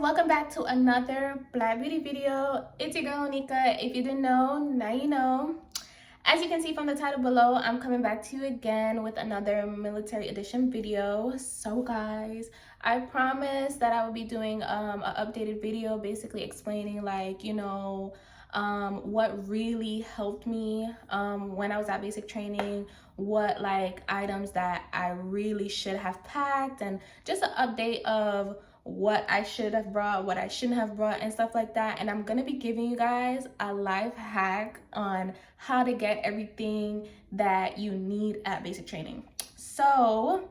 welcome back to another Black Beauty video. It's your girl Onika. If you didn't know, now you know. As you can see from the title below, I'm coming back to you again with another military edition video. So guys, I promised that I would be doing an updated video basically explaining what really helped me when I was at basic training, what items that I really should have packed, and just an update of what I should have brought, what I shouldn't have brought, and stuff like that. And I'm gonna be giving you guys a life hack on how to get everything that you need at basic training. So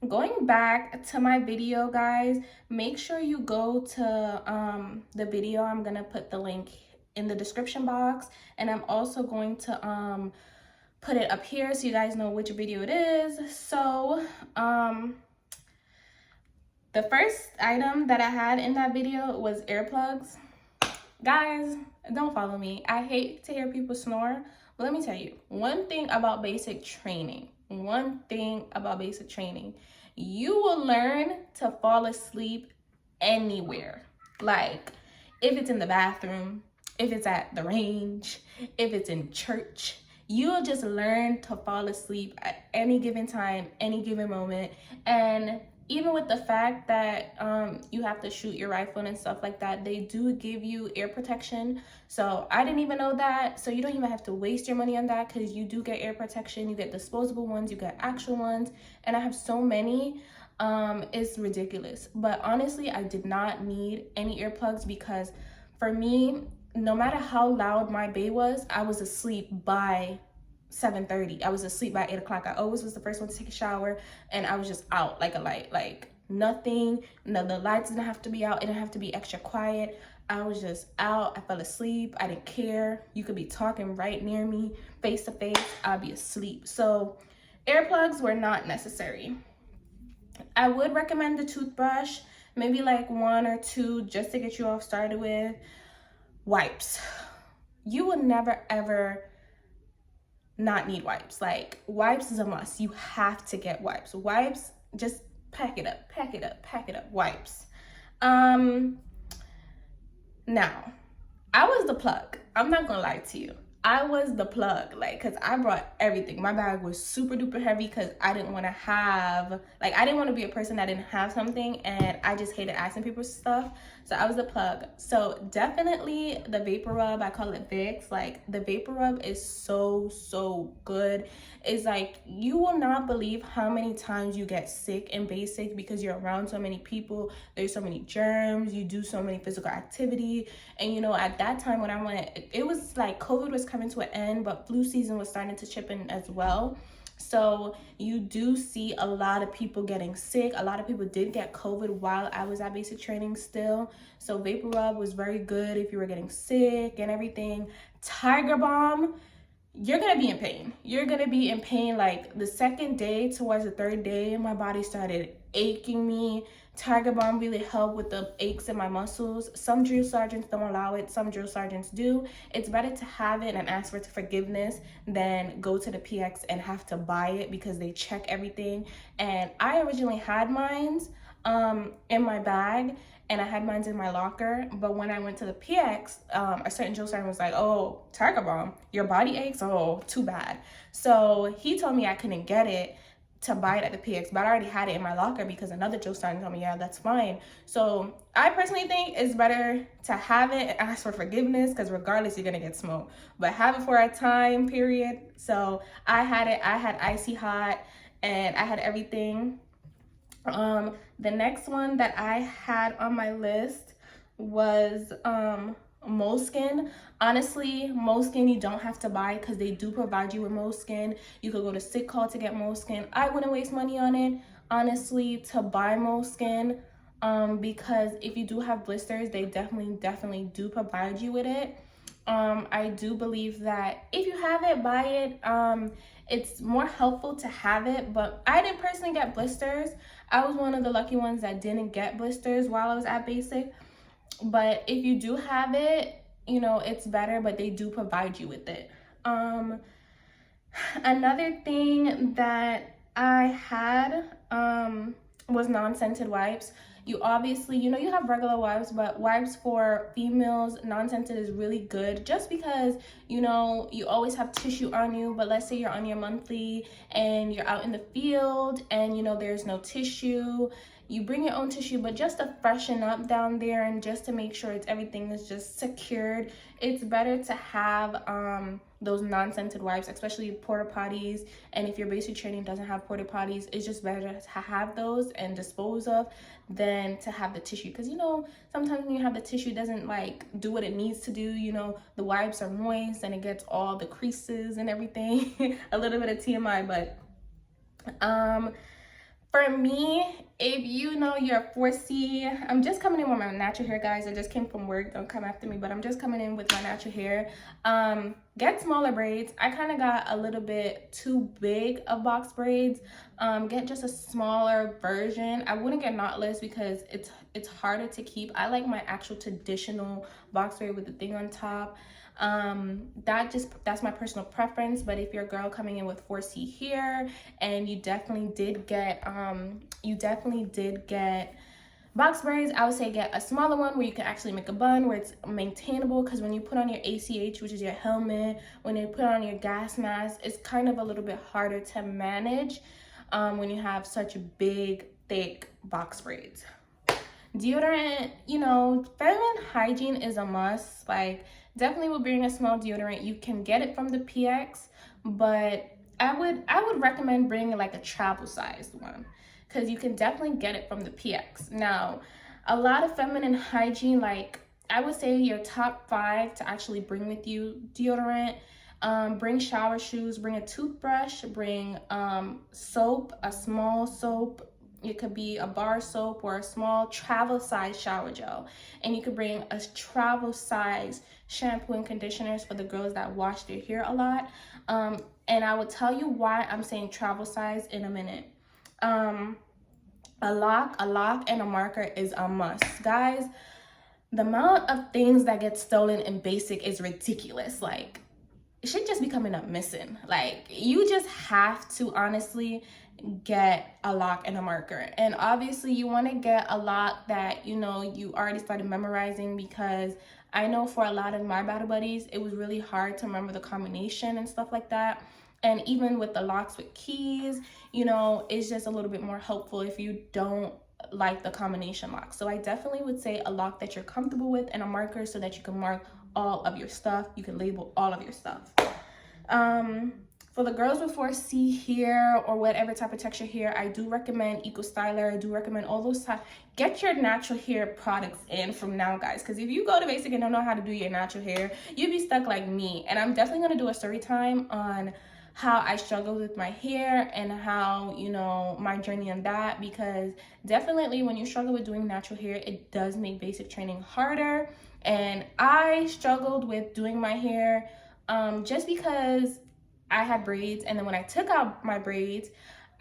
going back to my video, guys, make sure you go to the video. I'm gonna put the link in the description box, and I'm also going to put it up here so you guys know which video it is. So the first item that I had in that video was earplugs. Guys, don't follow me. I hate to hear people snore, but let me tell you, one thing about basic training, you will learn to fall asleep anywhere. Like, if it's in the bathroom, if it's at the range, if it's in church, you'll just learn to fall asleep at any given time, any given moment. And even with the fact that you have to shoot your rifle and stuff like that, they do give you ear protection. So I didn't even know that. So you don't even have to waste your money on that, because you do get ear protection. You get disposable ones, you get actual ones, and I have so many. It's ridiculous. But honestly, I did not need any earplugs, because for me, no matter how loud my bay was, I was asleep by 7:30. I was asleep by 8 o'clock. I always was the first one to take a shower, and I was just out like a light. Like nothing, no, the lights didn't have to be out. It didn't have to be extra quiet. I was just out. I fell asleep. I didn't care. You could be talking right near me, face to face. I'd be asleep. So earplugs were not necessary. I would recommend the toothbrush, maybe like 1 or 2 just to get you off started with. Wipes. You will never ever not need wipes. Like, wipes is a must. You have to get wipes. Wipes, just pack it up. Wipes. Now, I was the plug. I'm not gonna lie to you. I was the plug, because I brought everything. My bag was super duper heavy, because I didn't want to have, I didn't want to be a person that didn't have something, and I just hated asking people stuff. So I was the plug. So definitely the Vapor Rub, I call it Vicks. The Vapor Rub is so good. It's you will not believe how many times you get sick in basic, because you're around so many people. There's so many germs. You do so many physical activity. And at that time when I went, it was COVID was coming to an end, but flu season was starting to chip in as well. So you do see a lot of people getting sick. A lot of people did get COVID while I was at basic training still. So Vapor Rub was very good if you were getting sick and everything. Tiger Balm, you're gonna be in pain. You're gonna be in pain. The second day towards the third day, my body started aching me. Tiger Balm really helped with the aches in my muscles. Some drill sergeants don't allow it, some drill sergeants do. It's better to have it and ask for forgiveness than go to the PX and have to buy it, because they check everything. And I originally had mines in my bag, and I had mines in my locker. But when I went to the PX, a certain drill sergeant was like, "Oh, Tiger Balm, your body aches? Oh, too bad." So he told me I couldn't get it to buy it at the PX, but I already had it in my locker, because another drill sergeant told me, yeah, that's fine. So I personally think it's better to have it and ask for forgiveness, because regardless, you're gonna get smoked. But have it for a time period. So I had it. I had icy hot, and I had everything. The next one that I had on my list was Moleskin. Honestly, Moleskin you don't have to buy, because they do provide you with Moleskin. You could go to Sick Call to get Moleskin. I wouldn't waste money on it, honestly, to buy Moleskin, because if you do have blisters, they definitely do provide you with it. I do believe that if you have it, buy it. It's more helpful to have it, but I didn't personally get blisters. I was one of the lucky ones that didn't get blisters while I was at basic. But if you do have it, it's better, but they do provide you with it. Another thing that I had was non-scented wipes. You obviously, you know, you have regular wipes, but wipes for females, non-scented, is really good, just because, you know, you always have tissue on you. But let's say you're on your monthly and you're out in the field and, you know, there's no tissue. You bring your own tissue, but just to freshen up down there and just to make sure everything is just secured, it's better to have those non-scented wipes, especially porta potties. And if your basic training doesn't have porta potties, it's just better to have those and dispose of than to have the tissue, because, you know, sometimes when you have the tissue, it doesn't like do what it needs to do. You know, the wipes are moist and it gets all the creases and everything. A little bit of TMI, but for me, if you know you're 4C, I'm just coming in with my natural hair, guys. I just came from work. Don't come after me, but I'm just coming in with my natural hair. Get smaller braids. I kind of got a little bit too big of box braids. Get just a smaller version. I wouldn't get knotless because it's harder to keep. I like my actual traditional box braid with the thing on top. That's my personal preference. But if you're a girl coming in with 4C hair and you definitely did get box braids, I would say get a smaller one where you can actually make a bun, where it's maintainable, because when you put on your ACH, which is your helmet, when you put on your gas mask, it's kind of a little bit harder to manage when you have such big, thick box braids. Deodorant, you know, feminine hygiene is a must. Like, definitely will bring a small deodorant. You can get it from the PX, but I would recommend bringing like a travel sized one, because you can definitely get it from the PX. Now, a lot of feminine hygiene, like I would say your top 5 to actually bring with you deodorant. Bring shower shoes, bring a toothbrush, bring soap, a small soap. It could be a bar soap or a small travel size shower gel. And you could bring a travel size shampoo and conditioners for the girls that wash their hair a lot. And I will tell you why I'm saying travel size in a minute. A lock, and a marker is a must. Guys, the amount of things that get stolen in basic is ridiculous. Like, it should just be coming up missing. Like, you just have to honestly get a lock and a marker. And obviously you want to get a lock that, you know, you already started memorizing, because I know for a lot of my battle buddies, it was really hard to remember the combination and stuff like that. And even with the locks with keys, you know, it's just a little bit more helpful if you don't like the combination lock. So I definitely would say a lock that you're comfortable with and a marker so that you can mark all of your stuff. You can label all of your stuff. For the girls with 4C hair or whatever type of texture hair, I do recommend Eco Styler. I do recommend all those types. Get your natural hair products in from now, guys. Because if you go to basic and don't know how to do your natural hair, you'd be stuck like me. And I'm definitely going to do a story time on how I struggled with my hair and how, you know, my journey on that. Because definitely when you struggle with doing natural hair, it does make basic training harder. And I struggled with doing my hair just because I had braids, and then when I took out my braids,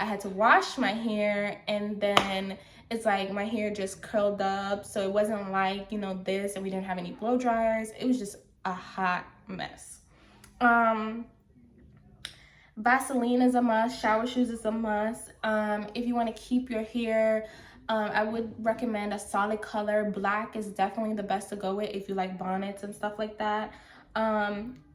I had to wash my hair, and then it's like my hair just curled up, so it wasn't like, you know, this, and we didn't have any blow dryers. It was just a hot mess. Vaseline is a must. Shower shoes is a must. If you want to keep your hair, I would recommend a solid color. Black is definitely the best to go with if you like bonnets and stuff like that.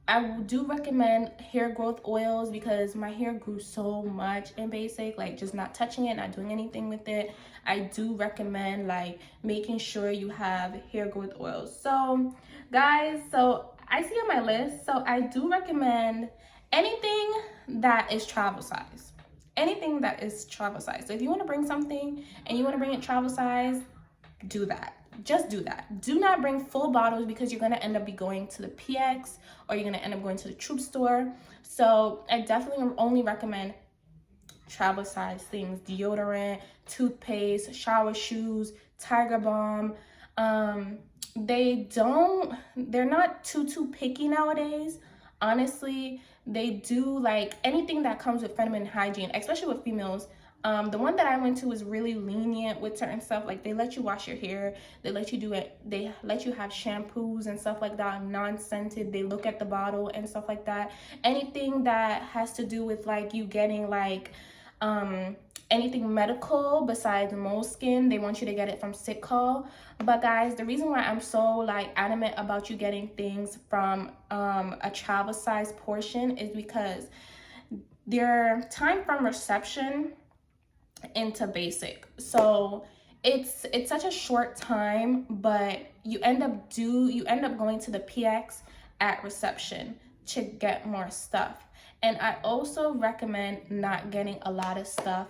I do recommend hair growth oils, because my hair grew so much in basic, like just not touching it, not doing anything with it. I do recommend like making sure you have hair growth oils. So guys, so I see on my list, so I do recommend anything that is travel size. Anything that is travel size. So if you want to bring something and you want to bring it travel size, do that. Just do that. Do not bring full bottles, because you're going to end up going to the PX or you're going to end up going to the Troop store. So I definitely only recommend travel size things: deodorant, toothpaste, shower shoes, Tiger Balm. They're not too picky nowadays. Honestly, they do like anything that comes with feminine hygiene, especially with females. The one that I went to was really lenient with certain stuff. Like, they let you wash your hair, they let you do it, they let you have shampoos and stuff like that, non-scented. They look at the bottle and stuff like that. Anything that has to do with like you getting like anything medical besides moleskin, they want you to get it from Sick Call. But guys, the reason why I'm so like adamant about you getting things from a travel size portion is because their time from reception into basic, so it's such a short time, but you end up going to the PX at reception to get more stuff. And I also recommend not getting a lot of stuff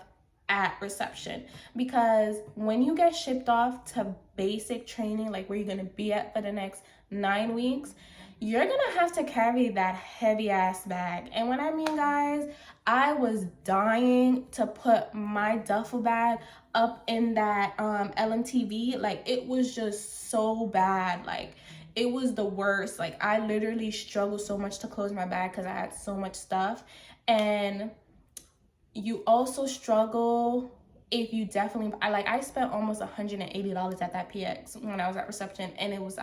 at reception, because when you get shipped off to basic training, like where you're going to be at for the next 9 weeks, you're gonna have to carry that heavy ass bag. And when I mean, guys, I was dying to put my duffel bag up in that LMTV. Like, it was just so bad. Like, it was the worst. Like, I literally struggled so much to close my bag because I had so much stuff. And you also struggle if you definitely, I spent almost $180 at that PX when I was at reception, and it was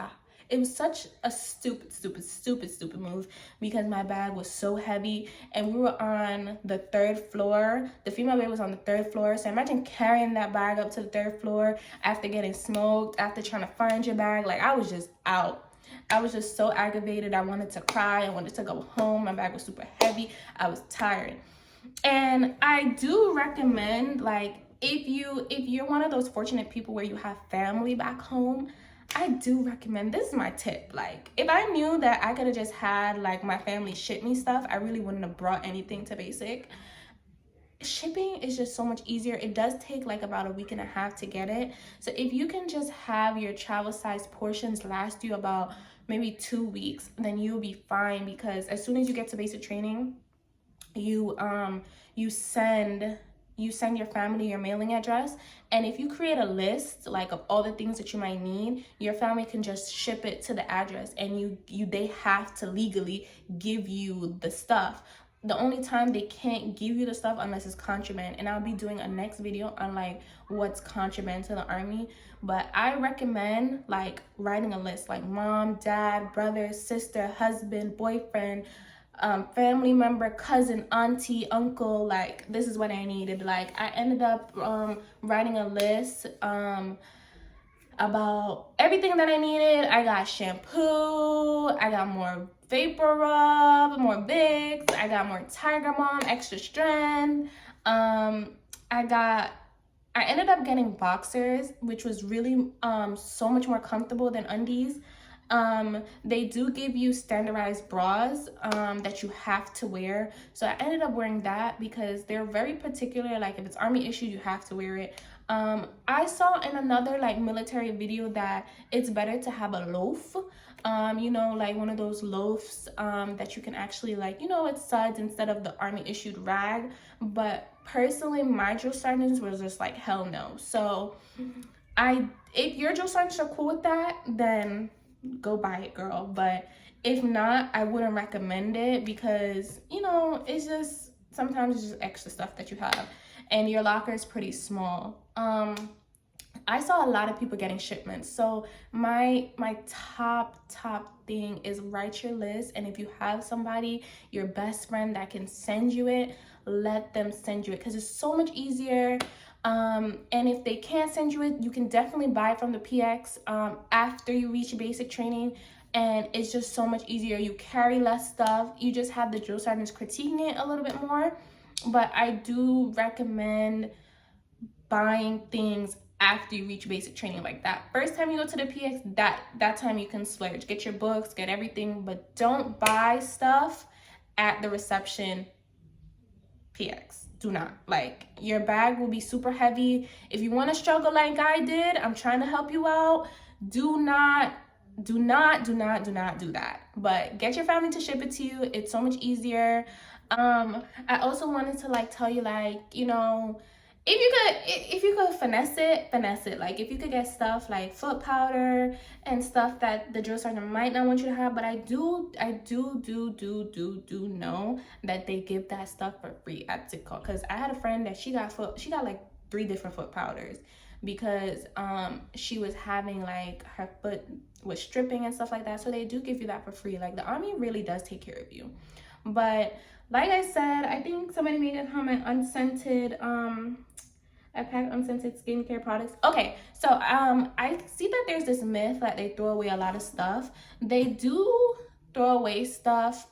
such a stupid move, because my bag was so heavy and we were on the 3rd floor. The female bed was on the 3rd floor. So imagine carrying that bag up to the 3rd floor after getting smoked, after trying to find your bag. Like, I was just out. I was just so aggravated. I wanted to cry. I wanted to go home. My bag was super heavy. I was tired. And I do recommend, like, if you're one of those fortunate people where you have family back home, I do recommend, this is my tip. Like, if I knew that I could have just had like my family ship me stuff, I really wouldn't have brought anything to basic. Shipping is just so much easier. It does take like about a week and a half to get it. So if you can just have your travel size portions last you about maybe 2 weeks, then you'll be fine, because as soon as you get to basic training, you send your family your mailing address, and if you create a list like of all the things that you might need, your family can just ship it to the address, and they have to legally give you the stuff. The only time they can't give you the stuff unless it's contraband, and I'll be doing a next video on like what's contraband to the Army. But I recommend like writing a list, like mom, dad, brother, sister, husband, boyfriend, family member, cousin, auntie, uncle. Like, this is what I needed. Like, I ended up writing a list about everything that I needed. I got shampoo, I got more vapor rub, more Vicks, I got more Tiger Mom extra strength. I ended up getting boxers, which was really so much more comfortable than undies. They do give you standardized bras that you have to wear. So I ended up wearing that because they're very particular. Like, if it's Army issued, you have to wear it. I saw in another like military video that it's better to have a loaf, you know, like one of those loafs that you can actually, like, you know, it's suds instead of the Army issued rag. But personally, my drill sergeants was just like, hell no. So if your drill sergeants are cool with that, then go buy it, girl. But if not, I wouldn't recommend it, because, you know, it's just, sometimes it's just extra stuff that you have, and your locker is pretty small. I saw a lot of people getting shipments. So my top thing is write your list, and if you have somebody, your best friend, that can send you it, let them send you it, because it's so much easier. And if they can't send you it, you can definitely buy it from the PX after you reach your basic training, and it's just so much easier. You carry less stuff. You just have the drill sergeants critiquing it a little bit more. But I do recommend buying things after you reach basic training. Like, that first time you go to the PX, that time you can splurge, get your books, get everything, but don't buy stuff at the reception PX. Do not. Like, your bag will be super heavy. If you want to struggle like I did, I'm trying to help you out. Do not do that. But get your family to ship it to you. It's so much easier. I also wanted to like tell you, like, you know, if you could finesse it. Like, if you could get stuff like foot powder and stuff that the drill sergeant might not want you to have, but I do know that they give that stuff for free at Sick Call. Because I had a friend that she got like 3 different foot powders, because she was having, like, her foot was stripping and stuff like that. So they do give you that for free. Like, the Army really does take care of you. But like I said, I think somebody made a comment, unscented, I pack unscented skincare products. Okay, so I see that there's this myth that they throw away a lot of stuff. They do throw away stuff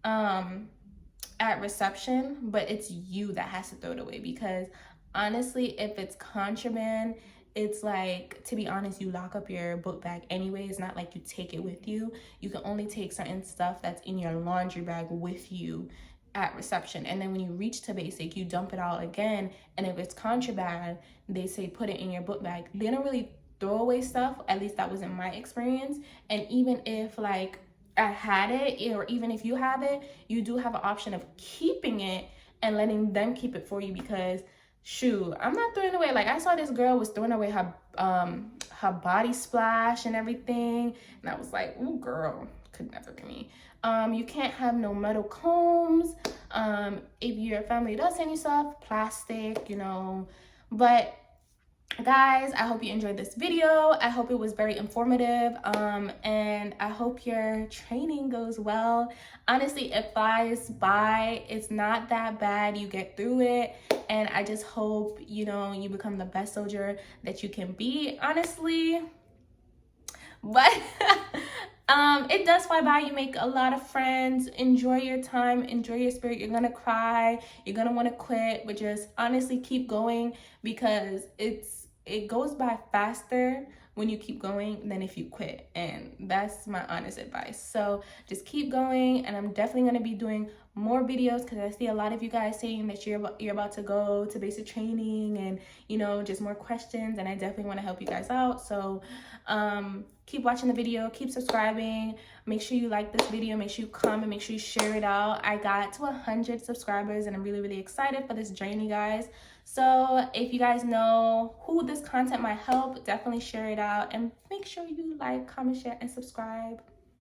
um at reception, but it's you that has to throw it away, because honestly, if it's contraband, it's like, to be honest, you lock up your book bag anyway. It's not like you take it with you. You can only take certain stuff that's in your laundry bag with you at reception, and then when you reach to basic, you dump it out again. And if it's contraband, they say put it in your book bag. They don't really throw away stuff, at least that was in my experience. And even if like I had it, or even if you have it, you do have an option of keeping it and letting them keep it for you, because shoot, I'm not throwing away. Like, I saw this girl was throwing away her body splash and everything, and I was like, ooh, girl, could never be me. You can't have no metal combs. If your family does send you stuff, plastic, you know. But guys, I hope you enjoyed this video. I hope it was very informative, and I hope your training goes well. Honestly, it flies by. It's not that bad. You get through it, and I just hope, you know, you become the best soldier that you can be, honestly. But it does fly by. You make a lot of friends. Enjoy your time, enjoy your spirit. You're gonna cry, you're gonna want to quit, but just honestly keep going, because it goes by faster when you keep going than if you quit. And that's my honest advice. So just keep going, and I'm definitely going to be doing more videos, because I see a lot of you guys saying that you're about to go to basic training, and you know, just more questions, and I definitely want to help you guys out. So keep watching the video, keep subscribing, make sure you like this video, make sure you comment, make sure you share it out. I got to 100 subscribers, and I'm really excited for this journey, guys. So if you guys know who this content might help, definitely share it out, and make sure you like, comment, share, and subscribe.